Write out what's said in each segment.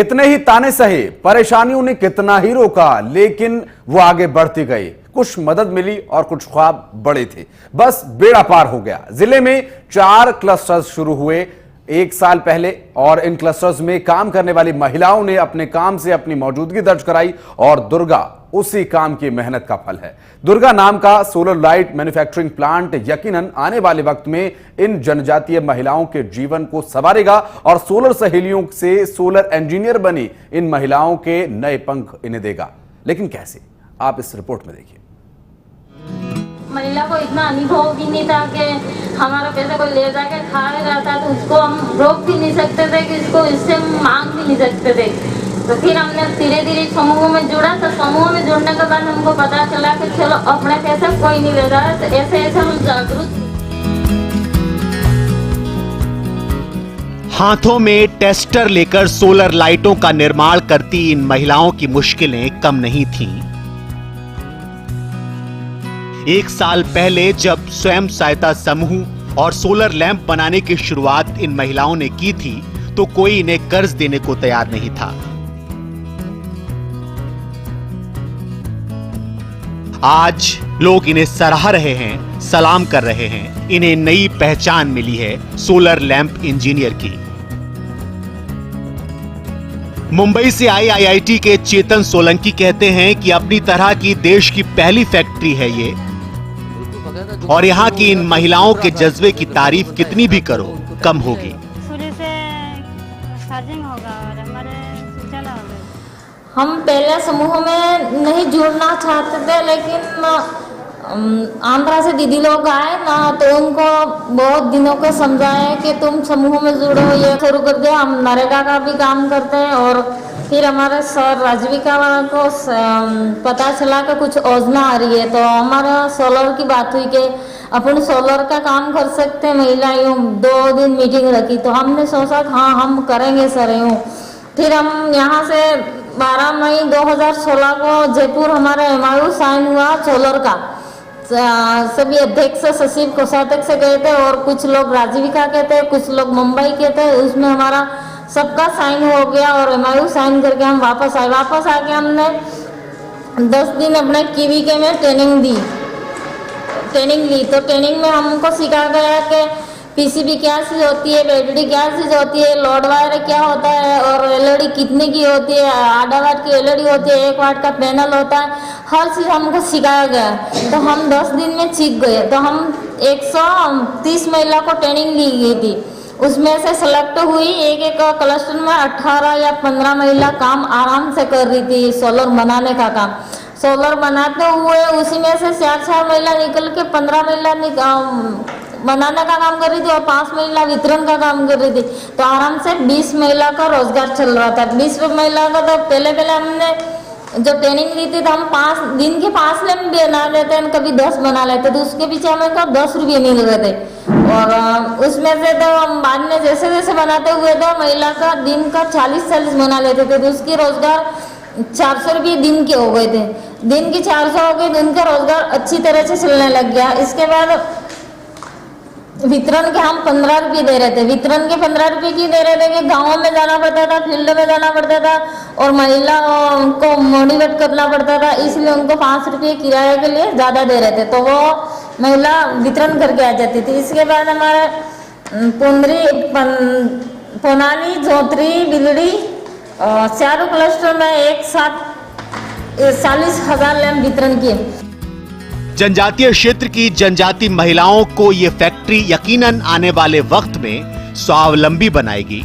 कितने ही ताने सहे, परेशानियों ने कितना ही रोका, लेकिन वो आगे बढ़ती गई। कुछ मदद मिली और कुछ ख्वाब बड़े थे, बस बेड़ा पार हो गया। जिले में 4 क्लस्टर्स शुरू हुए 1 साल पहले और इन क्लस्टर्स में काम करने वाली महिलाओं ने अपने काम से अपनी मौजूदगी दर्ज कराई और दुर्गा उसी काम की मेहनत का फल है। दुर्गा नाम का सोलर लाइट मैन्युफैक्चरिंग प्लांट यकीनन आने वाले वक्त में इन जनजातीय महिलाओं के जीवन को संवारेगा और सोलर सहेलियों से सोलर इंजीनियर बनी इन महिलाओं के नए पंख इन्हें देगा। लेकिन कैसे, आप इस रिपोर्ट में देखिए। महिला को इतना अनुभव भी नहीं था कि हमारा पैसा को ले जाके खा रहा था, तो उसको हम रोक भी नहीं सकते थे कि इसको इससे मांग भी नहीं सकते थे। तो फिर हमने धीरे धीरे समूह में जुड़ा, तो समूह में जुड़ने के बाद हमको पता चला कि चलो अपने पैसे कोई नहीं ले रहा है, तो ऐसे ऐसे हम जागरूक। हाथों में टेस्टर लेकर सोलर लाइटों का निर्माण करती इन महिलाओं की मुश्किलें कम नहीं थीं। 1 साल पहले जब स्वयं सहायता समूह और सोलर लैंप बनाने की शुरुआत इन महिलाओं ने की थी, तो कोई इन्हें कर्ज देने को तैयार नहीं था। आज लोग इन्हें सराह रहे हैं, सलाम कर रहे हैं। इन्हें नई पहचान मिली है सोलर लैंप इंजीनियर की। मुंबई से आई आईआईटी के चेतन सोलंकी कहते हैं कि अपनी तरह की देश की पहली फैक्ट्री है ये, और यहाँ की इन महिलाओं के जज्बे की तारीफ कितनी भी करो कम होगी। सूर्य से चार्जिंग होगा और हमारे उजाला होगा। हम पहले समूह में नहीं जुड़ना चाहते थे, लेकिन आंध्रा से दीदी लोग आए ना, तो उनको बहुत दिनों को समझाए कि तुम समूह में जुड़ो, ये शुरू कर दिया। हम नरेगा का भी काम करते हैं और फिर हमारे सर राजविका को पता चला कि कुछ योजना आ रही है, तो हमारा सोलर की बात हुई कि अपन सोलर का काम कर सकते हैं महिला। यूँ 2 दिन मीटिंग रखी, तो हमने सोचा हाँ हम करेंगे सर यूँ। फिर हम यहाँ से 12 मई 2016 को जयपुर हमारा MOU साइन हुआ सोलर का। सभी अध्यक्ष सचिव कोषाध्यक्ष से गए थे और कुछ लोग राजविका के थे, कुछ लोग मुंबई के थे। उसमें हमारा सबका साइन हो गया और MOU साइन करके हम वापस आए। वापस आके हमने 10 दिन अपने KVK में ट्रेनिंग ली। तो ट्रेनिंग में हमको सिखाया गया कि PCB क्या चीज़ होती है, बैटरी क्या चीज़ होती है, लोड वायर क्या होता है और LED कितने की होती है, आधा वाट की LED होती है, 1 वाट का पैनल होता है, हर चीज़ हमको सिखाया गया। तो हम 10 दिन में सीख गए। तो हम 130 महिला को ट्रेनिंग ली गई थी, उसमें से सेलेक्ट हुई। एक क्लस्टर में 18 या 15 महिला काम आराम से कर रही थी सोलर बनाने का काम। सोलर बनाते हुए उसी में से 4 महिला निकल के 15 महिला बनाने का काम कर रही थी और 5 महिला वितरण का काम कर रही थी। तो आराम से 20 महिला का रोजगार चल रहा था। 20 महिला का तो पहले हमने जो ट्रेनिंग ली थी, तो हम 5 दिन के 5 लैंप बना लेते हैं, कभी 10 बना लेते, तो उसके पीछे हमें 10 रुपये मिल रहे थे। और उसमें से तो हम बाद में जैसे जैसे बनाते हुए तो महिला का दिन का 40 बना लेते थे, तो उसकी रोजगार 400 रुपये दिन के हो गए थे। दिन की 400 हो गए, दिन का रोजगार अच्छी तरह से चलने लग गया। इसके बाद वितरण के हम 15 रुपये दे रहे थे। वितरण के 15 रुपये क्यों दे रहे थे कि गाँव में जाना पड़ता था, फील्ड में जाना पड़ता था और महिलाओं को मोटिवेट करना पड़ता था, इसलिए उनको 5 रुपये किराए के लिए ज़्यादा दे रहे थे, तो वो महिला वितरण करके आ जाती थी। इसके बाद हमारे पुंदरी, पोनाली, जोत्री, बिलड़ी, चारों क्लस्टर में एक साथ 40,000 लैंप वितरण किए। जनजातीय क्षेत्र की जनजाति महिलाओं को यह फैक्ट्री यकीनन आने वाले वक्त में स्वावलंबी बनाएगी।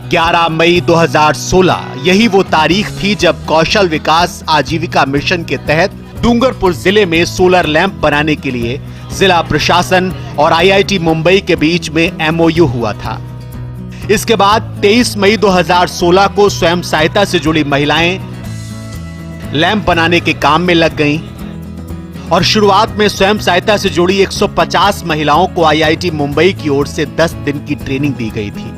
11 मई 2016 यही वो तारीख थी जब कौशल विकास आजीविका मिशन के तहत डूंगरपुर जिले में सोलर लैंप बनाने के लिए जिला प्रशासन और IIT मुंबई के बीच में MOU हुआ था। इसके बाद 23 मई 2016 को स्वयं सहायता से जुड़ी महिलाएं लैंप बनाने के काम में लग गईं और शुरुआत में स्वयं सहायता से जुड़ी 150 महिलाओं को IIT मुंबई की ओर से 10 दिन की ट्रेनिंग दी गई थी,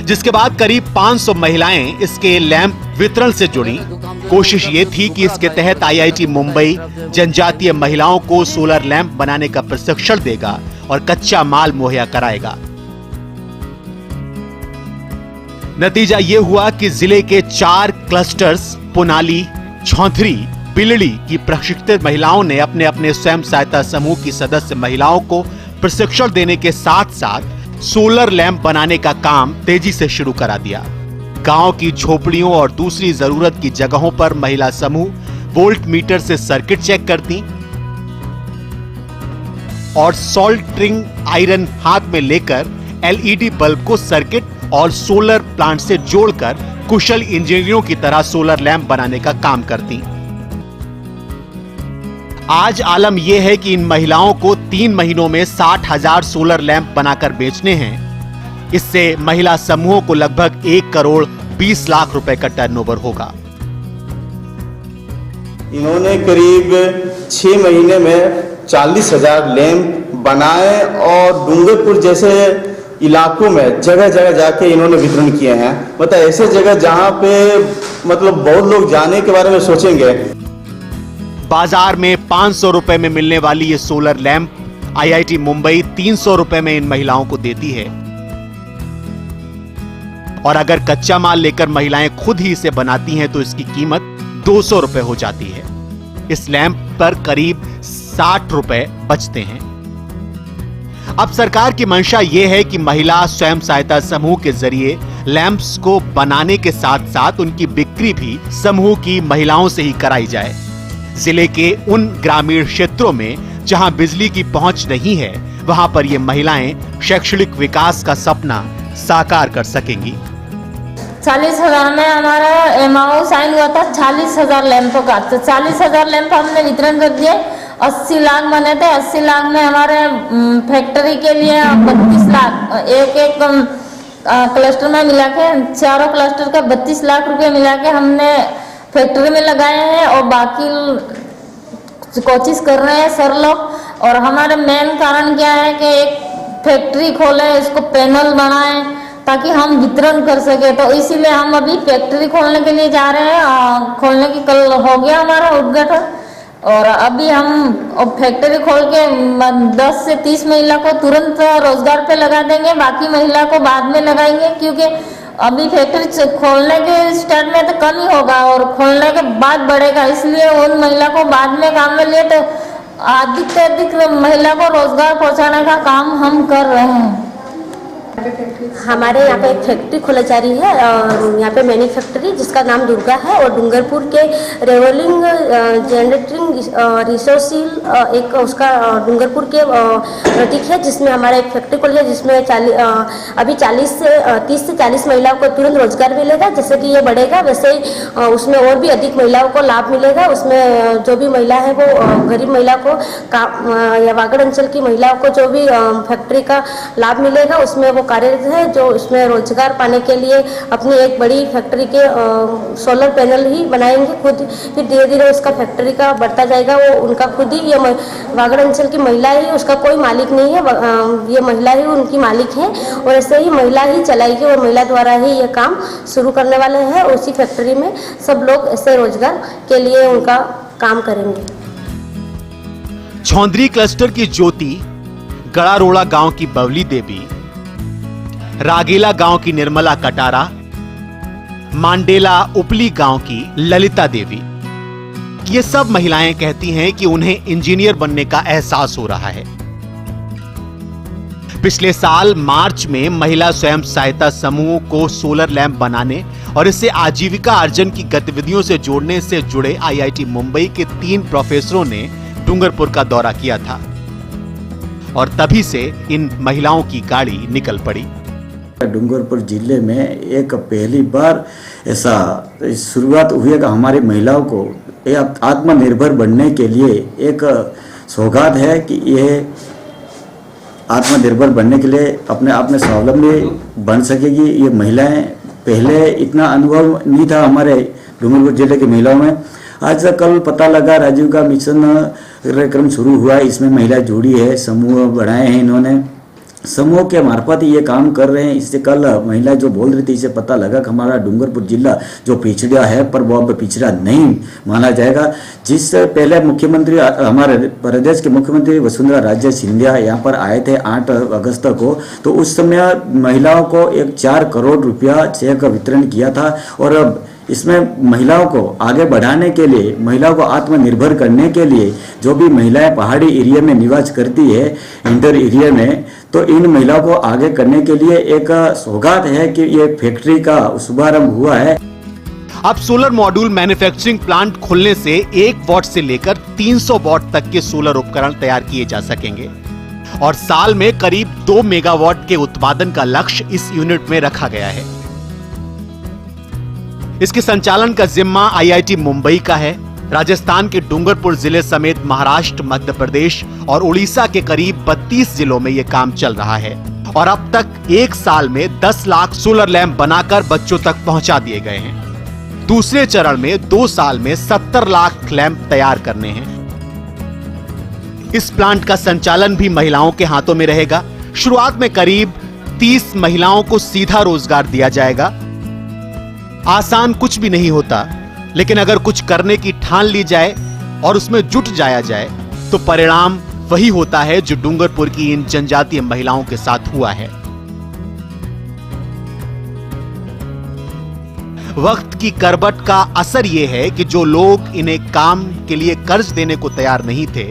जिसके बाद करीब 500 महिलाएं इसके लैंप वितरण से जुड़ी। कोशिश ये थी कि इसके तहत IIT मुंबई जनजातीय महिलाओं को सोलर लैंप बनाने का प्रशिक्षण देगा और कच्चा माल मुहैया कराएगा। नतीजा ये हुआ कि जिले के 4 क्लस्टर्स पुनाली, छौंथरी, बिलड़ी की प्रशिक्षित महिलाओं ने अपने अपने स्वयं सहायता समूह की सदस्य महिलाओं को प्रशिक्षण देने के साथ साथ सोलर लैंप बनाने का काम तेजी से शुरू करा दिया। गांव की झोपड़ियों और दूसरी जरूरत की जगहों पर महिला समूह वोल्ट मीटर से सर्किट चेक करती और सोल्डरिंग आयरन हाथ में लेकर एलईडी बल्ब को सर्किट और सोलर प्लांट से जोड़कर कुशल इंजीनियरों की तरह सोलर लैंप बनाने का काम करती। आज आलम यह है कि इन महिलाओं को 3 महीनों में 60,000 सोलर लैंप बनाकर बेचने हैं। इससे महिला समूहों को लगभग 1 करोड़ 20 लाख रुपए का टर्नओवर होगा। इन्होंने करीब 6 महीने में 40,000 लैंप बनाए और डूंगरपुर जैसे इलाकों में जगह जगह जाके इन्होंने वितरण किए हैं। मतलब ऐसे जगह जहां पे मतलब बहुत लोग जाने के बारे में सोचेंगे। बाजार में 500 रुपए में मिलने वाली ये सोलर लैंप आईआईटी मुंबई 300 रुपए में इन महिलाओं को देती है और अगर कच्चा माल लेकर महिलाएं खुद ही इसे बनाती हैं तो इसकी कीमत 200 रुपए हो जाती है। इस लैंप पर करीब 60 रुपए बचते हैं। अब सरकार की मंशा यह है कि महिला स्वयं सहायता समूह के जरिए लैंप्स को बनाने के साथ साथ उनकी बिक्री भी समूह की महिलाओं से ही कराई जाए। जिले के उन ग्रामीण क्षेत्रों में जहां बिजली की पहुंच नहीं है, वहां पर ये महिलाएं शैक्षणिक विकास का सपना साकार कर सकेंगी। 40,000 में हमारा एमओ साइन हुआ था 40,000 लैंपों का। तो 40,000 लैंप हमने वितरण कर दिए। 80 लाख बने थे। 80 लाख में हमारे फैक्ट्री के लिए 32 लाख एक क्लस्टर में मिला के, चारों क्लस्टर का 32 लाख रुपए मिला के हमने फैक्ट्री में लगाए हैं और बाकी कोशिश कर रहे हैं सर लोग। और हमारे मेन कारण क्या है कि एक फैक्ट्री खोले, इसको पैनल बनाएं ताकि हम वितरण कर सके। तो इसीलिए हम अभी फैक्ट्री खोलने के लिए जा रहे हैं। खोलने की कल हो गया हमारा उद्घाटन और अभी हम फैक्ट्री खोल के 10 से 30 महिला को तुरंत रोजगार पे लगा देंगे, बाकी महिला को बाद में लगाएंगे। क्योंकि अभी फैक्ट्री खोलने के स्टार्ट में तो कम ही होगा और खोलने के बाद बढ़ेगा, इसलिए उन महिला को बाद में काम में लिए तो अधिक से अधिक महिला को रोजगार पहुंचाने का काम हम कर रहे हैं। हमारे यहाँ पे एक फैक्ट्री खोला जा रही है और यहाँ पे मैन्युफैक्चरिंग जिसका नाम दुर्गा है और डूंगरपुर के रेवलिंग जनरेटिंग रिसोर्सिल एक उसका डूंगरपुर के प्रतीक है जिसमें हमारा एक फैक्ट्री खोला है जिसमें अभी 30 से 40 महिलाओं को तुरंत रोजगार मिलेगा। जैसे कि ये बढ़ेगा वैसे ही उसमें और भी अधिक महिलाओं को लाभ मिलेगा। उसमें जो भी महिला है वो गरीब महिला को या वागड़ अंचल की महिलाओं को जो भी फैक्ट्री का लाभ मिलेगा उसमें वो कार्यरत है, जो इसमें रोजगार पाने के लिए अपनी एक बड़ी फैक्ट्री के सोलर पैनल ही बनाएंगे खुद। फिर धीरे धीरे उसका फैक्ट्री का बढ़ता जाएगा। वो उनका खुद ही ये वागड़ अंचल की महिला ही, उसका कोई मालिक नहीं है, ये महिला ही उनकी मालिक है और ऐसे ही महिला ही चलाएगी और महिला द्वारा ही ये काम शुरू करने वाले हैं। उसी फैक्ट्री में सब लोग ऐसे रोजगार के लिए उनका काम करेंगे। छौंदरी क्लस्टर की ज्योति, गड़ारोड़ा गांव की बवली देवी, रागेला गांव की निर्मला कटारा, मांडेला उपली गांव की ललिता देवी, ये सब महिलाएं कहती हैं कि उन्हें इंजीनियर बनने का एहसास हो रहा है। पिछले साल मार्च में महिला स्वयं सहायता समूह को सोलर लैंप बनाने और इसे आजीविका अर्जन की गतिविधियों से जोड़ने से जुड़े आईआईटी मुंबई के 3 प्रोफेसरों ने डूंगरपुर का दौरा किया था और तभी से इन महिलाओं की गाड़ी निकल पड़ी। डूंगरपुर जिले में एक पहली बार ऐसा शुरुआत हुई है कि हमारी महिलाओं को आत्मनिर्भर बनने के लिए एक सौगात है कि ये आत्मनिर्भर बनने के लिए अपने आप में स्वावलंबी बन सकेगी। ये महिलाएं पहले इतना अनुभव नहीं था हमारे डूंगरपुर जिले की महिलाओं में। आज कल पता लगा राजीव का मिशन कार्यक्रम शुरू हुआ है, इसमें महिला जुड़ी है, समूह बनाए हैं इन्होंने समूह के मार्फत ये काम कर रहे हैं। इससे कल महिला जो बोल रही थी, इसे पता लगा कि हमारा डूंगरपुर जिला जो पिछड़ा है पर वो अब पिछड़ा नहीं माना जाएगा। जिस पहले मुख्यमंत्री, हमारे प्रदेश के मुख्यमंत्री वसुंधरा राजे सिंधिया यहाँ पर आए थे 8 अगस्त को, तो उस समय महिलाओं को एक 4 करोड़ रुपया चेक वितरण किया था। और अब इसमें महिलाओं को आगे बढ़ाने के लिए, महिलाओं को आत्मनिर्भर करने के लिए, जो भी महिलाएं पहाड़ी एरिया में निवास करती है, इंटर एरिया में, तो इन महिलाओं को आगे करने के लिए एक सौगात है कि ये फैक्ट्री का शुभारंभ हुआ है। अब सोलर मॉड्यूल मैन्युफैक्चरिंग प्लांट खुलने से 1 वॉट से लेकर 300 वॉट तक के सोलर उपकरण तैयार किए जा सकेंगे और साल में करीब 2 मेगावाट के उत्पादन का लक्ष्य इस यूनिट में रखा गया है। इसके संचालन का जिम्मा आईआईटी मुंबई का है। राजस्थान के डूंगरपुर जिले समेत महाराष्ट्र, मध्य प्रदेश और उड़ीसा के करीब 32 जिलों में यह काम चल रहा है और अब तक 1 साल में 10 लाख सोलर लैंप बनाकर बच्चों तक पहुंचा दिए गए हैं। दूसरे चरण में 2 साल में 70 लाख लैंप तैयार करने हैं। इस प्लांट का संचालन भी महिलाओं के हाथों में रहेगा। शुरुआत में करीब 30 महिलाओं को सीधा रोजगार दिया जाएगा। आसान कुछ भी नहीं होता, लेकिन अगर कुछ करने की ठान ली जाए और उसमें जुट जाया जाए तो परिणाम वही होता है जो डूंगरपुर की इन जनजातीय महिलाओं के साथ हुआ है। वक्त की करवट का असर यह है कि जो लोग इन्हें काम के लिए कर्ज देने को तैयार नहीं थे,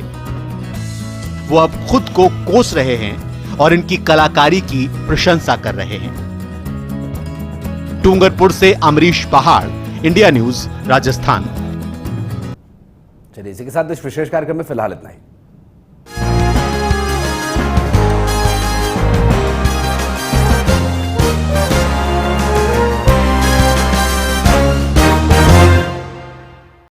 वो अब खुद को कोस रहे हैं और इनकी कलाकारी की प्रशंसा कर रहे हैं। डूंगरपुर से अमरीश पहाड़, इंडिया न्यूज, राजस्थान। चलिए इसी के साथ इस विशेष कार्यक्रम में फिलहाल इतना ही।